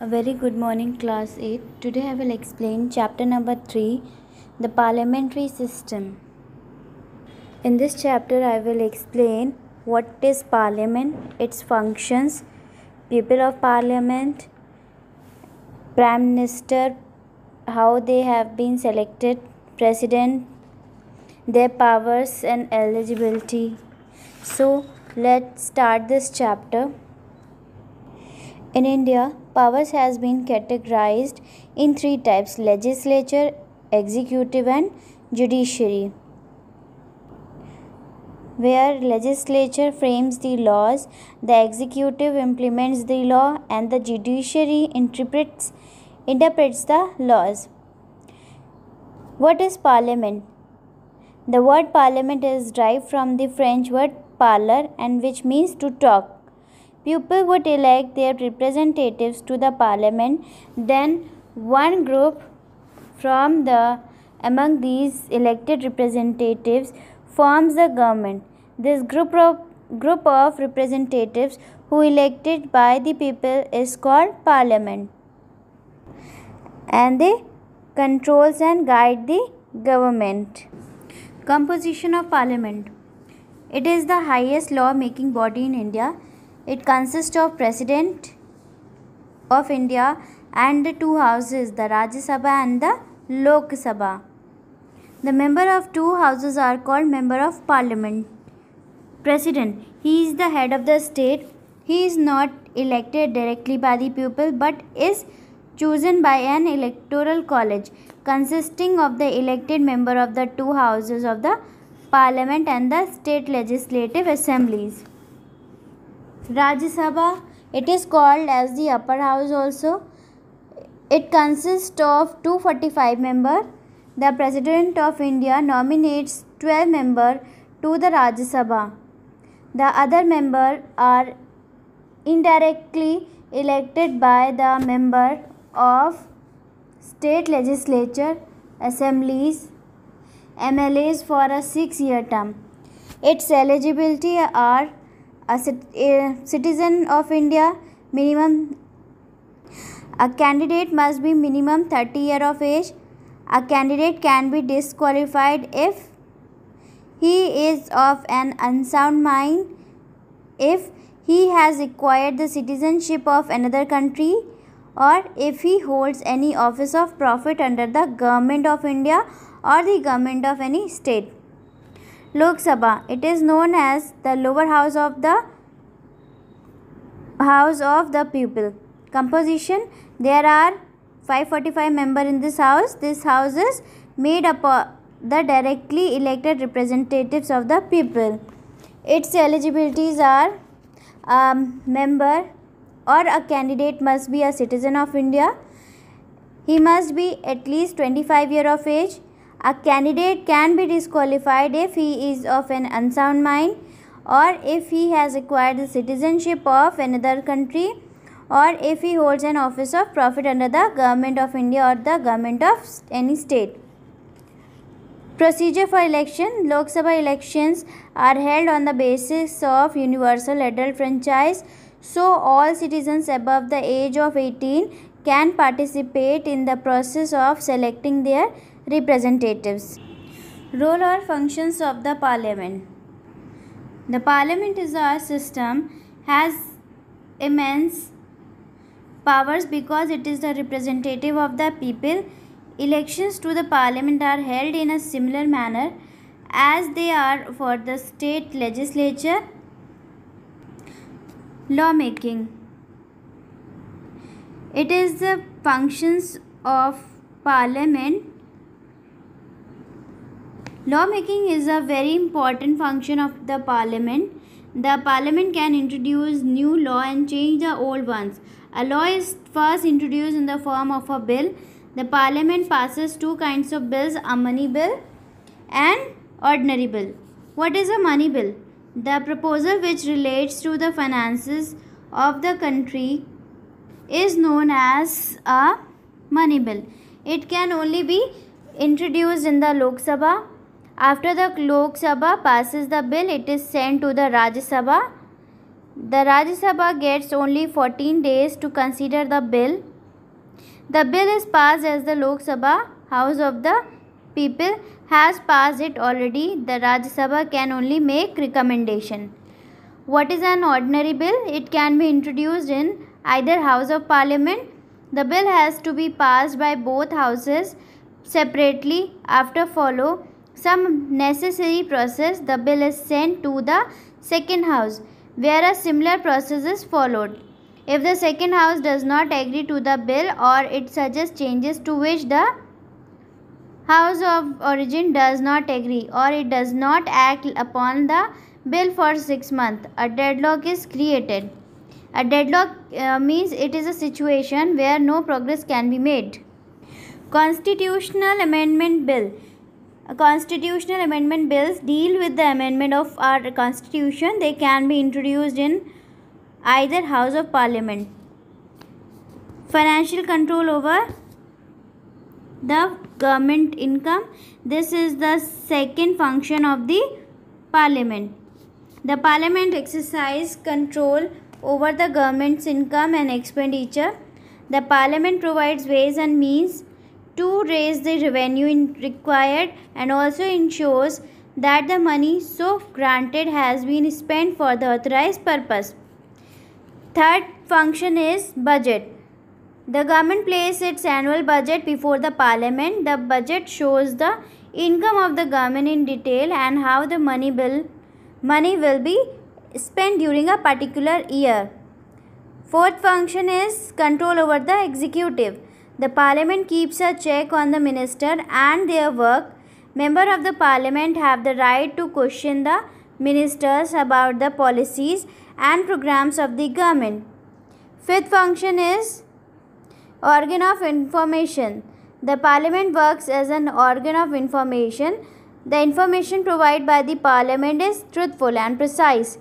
A very good morning, class 8. Today I will explain chapter number 3, the parliamentary system. In this chapter I will explain what is parliament, its functions, people of parliament, prime minister, how they have been selected, president, their powers and eligibility. So let's start this chapter. In India, powers has been categorized in three types: legislature, executive and judiciary. Where legislature frames the laws, the executive implements the law and the judiciary interprets the laws. What is parliament? The word parliament is derived from the French word parler and which means to talk. People would elect their representatives to the parliament. Then one group from among these elected representatives forms the government. This group of representatives who elected by the people is called parliament, and they controls and guide the government. Composition of parliament. It is the highest law making body in India. It consists of President of India and the two houses, the Rajya Sabha and the Lok Sabha. The member of two houses are called member of parliament. President, he is the head of the state. He is not elected directly by the people but is chosen by an electoral college consisting of the elected member of the two houses of the parliament and the state legislative assemblies. Rajya Sabha, it is called as the upper house also. It consists of 245 members. The President of India nominates 12 members to the Rajya Sabha. The other members are indirectly elected by the member of state legislature assemblies, MLAs, for a 6-year term. Its eligibility are a citizen of India, minimum. A candidate must be minimum 30 years of age. A candidate can be disqualified if he is of an unsound mind, if he has acquired the citizenship of another country, or if he holds any office of profit under the government of India or the government of any state. Lok Sabha, it is known as the lower house of the people. Composition, there are 545 members in this house. This house is made up of the directly elected representatives of the people. Its eligibilities are a member or a candidate must be a citizen of India. He must be at least 25 years of age. A candidate can be disqualified if he is of an unsound mind, or if he has acquired the citizenship of another country, or if he holds an office of profit under the government of India or the government of any state. Procedure for election. Lok Sabha elections are held on the basis of universal adult franchise, so all citizens above the age of 18 can participate in the process of selecting their representatives. Role or functions of the parliament. The parliament is a system, has immense powers because it is the representative of the people. Elections to the parliament are held in a similar manner as they are for the state legislature. Lawmaking. It is the functions of parliament. Lawmaking is a very important function of the parliament. The parliament can introduce new law and change the old ones. A law is first introduced in the form of a bill. The parliament passes two kinds of bills, a money bill and ordinary bill. What is a money bill? The proposal which relates to the finances of the country is known as a money bill. It can only be introduced in the Lok Sabha. After the Lok Sabha passes the bill, it is sent to the Rajya Sabha. The Rajya Sabha gets only 14 days to consider the bill. The bill is passed as the Lok Sabha, House of the People, has passed it already. The Rajya Sabha can only make recommendation. What is an ordinary bill? It can be introduced in either House of Parliament. The bill has to be passed by both houses separately. After follow some necessary process, the bill is sent to the second house, where a similar process is followed. If the second house does not agree to the bill or it suggests changes to which the house of origin does not agree, or it does not act upon the bill for 6 months, a deadlock is created. A deadlock means it is a situation where no progress can be made. Constitutional Amendment Bill. Constitutional amendment bills deal with the amendment of our constitution. They can be introduced in either House of Parliament. Financial control over the government income. This is the second function of the Parliament. The Parliament exercises control over the government's income and expenditure. The Parliament provides ways and means to raise the revenue required and also ensures that the money so granted has been spent for the authorized purpose. Third function is budget. The government places its annual budget before the Parliament. The budget shows the income of the government in detail and how the money will be spent during a particular year. Fourth function is control over the executive. The Parliament keeps a check on the minister and their work. Members of the Parliament have the right to question the ministers about the policies and programs of the government. Fifth function is organ of information. The Parliament works as an organ of information. The information provided by the Parliament is truthful and precise.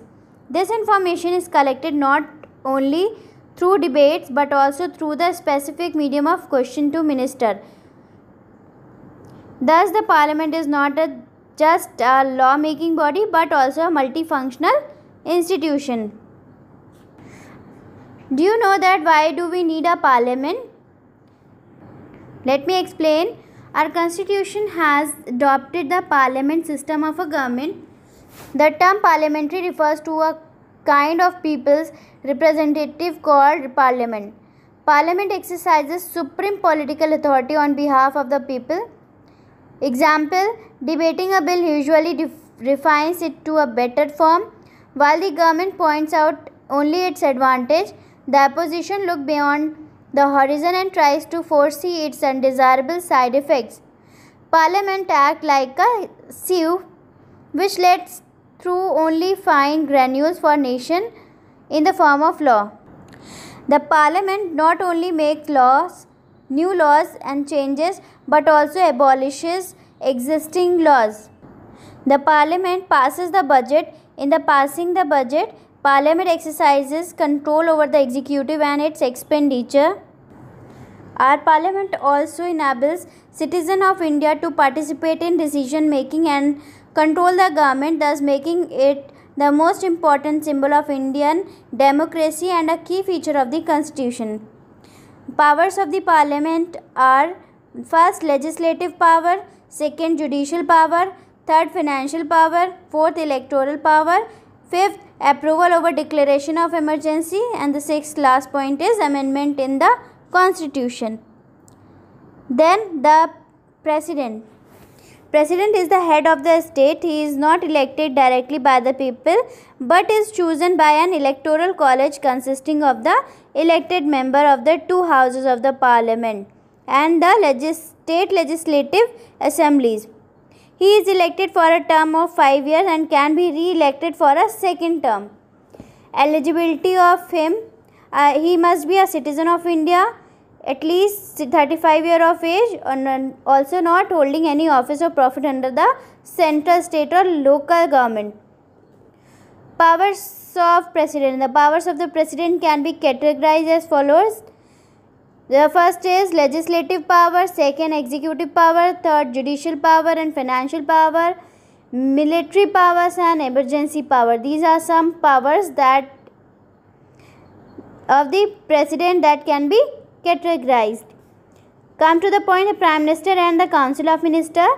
This information is collected not only through debates but also through the specific medium of question to minister. Thus, the Parliament is not just a law-making body but also a multifunctional institution. Do you know that why do we need a Parliament? Let me explain. Our constitution has adopted the parliament system of a government. The term parliamentary refers to a kind of people's representative called parliament. Parliament exercises supreme political authority on behalf of the people. Example, debating a bill usually refines it to a better form. While the government points out only its advantage, the opposition looks beyond the horizon and tries to foresee its undesirable side effects. Parliament acts like a sieve which lets through only fine granules for nation in the form of law. The Parliament not only makes laws, new laws and changes, but also abolishes existing laws. The Parliament passes the budget. In the passing the budget, Parliament exercises control over the executive and its expenditure. Our Parliament also enables citizens of India to participate in decision making and control the government, thus making it the most important symbol of Indian democracy and a key feature of the Constitution. Powers of the Parliament are: first, legislative power; second, judicial power; third, financial power; fourth, electoral power; fifth, approval over declaration of emergency; and the sixth last point is amendment in the Constitution. Then the President. President is the head of the state. He is not elected directly by the people but is chosen by an electoral college consisting of the elected member of the two houses of the Parliament and the state legislative assemblies. He is elected for a term of 5 years and can be re-elected for a second term. Eligibility of him: he must be a citizen of India, at least 35 years of age, and also not holding any office or profit under the central, state or local government. Powers of President. The powers of the President can be categorized as follows. The first is legislative power, second executive power, third judicial power and financial power, military powers and emergency power. These are some powers that of the President that can be categorized. Come to the point, the Prime Minister and the Council of Ministers.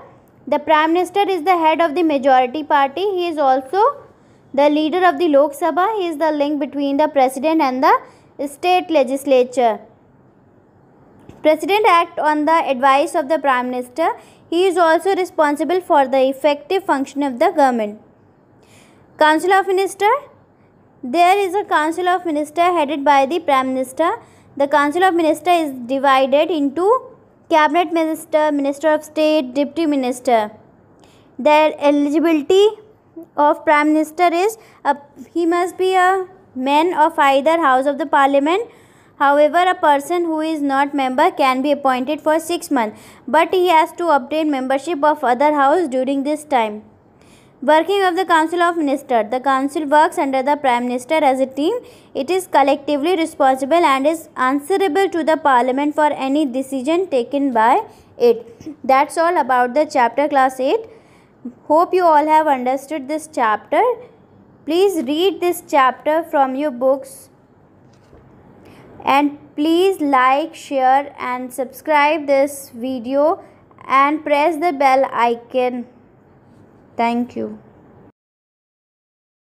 The Prime Minister is the head of the majority party. He is also the leader of the Lok Sabha. He is the link between the President and the state legislature. President acts on the advice of the Prime Minister. He is also responsible for the effective function of the government. Council of Ministers. There is a Council of Ministers headed by the Prime Minister. The Council of Ministers is divided into Cabinet Minister, Minister of State, Deputy Minister. Their eligibility of Prime Minister is he must be a man of either House of the Parliament. However, a person who is not member can be appointed for 6 months, but he has to obtain membership of other house during this time. Working of the Council of Ministers. The Council works under the Prime Minister as a team. It is collectively responsible and is answerable to the Parliament for any decision taken by it. That's all about the chapter class 8. Hope you all have understood this chapter. Please read this chapter from your books. And please like, share and subscribe this video and press the bell icon. Thank you.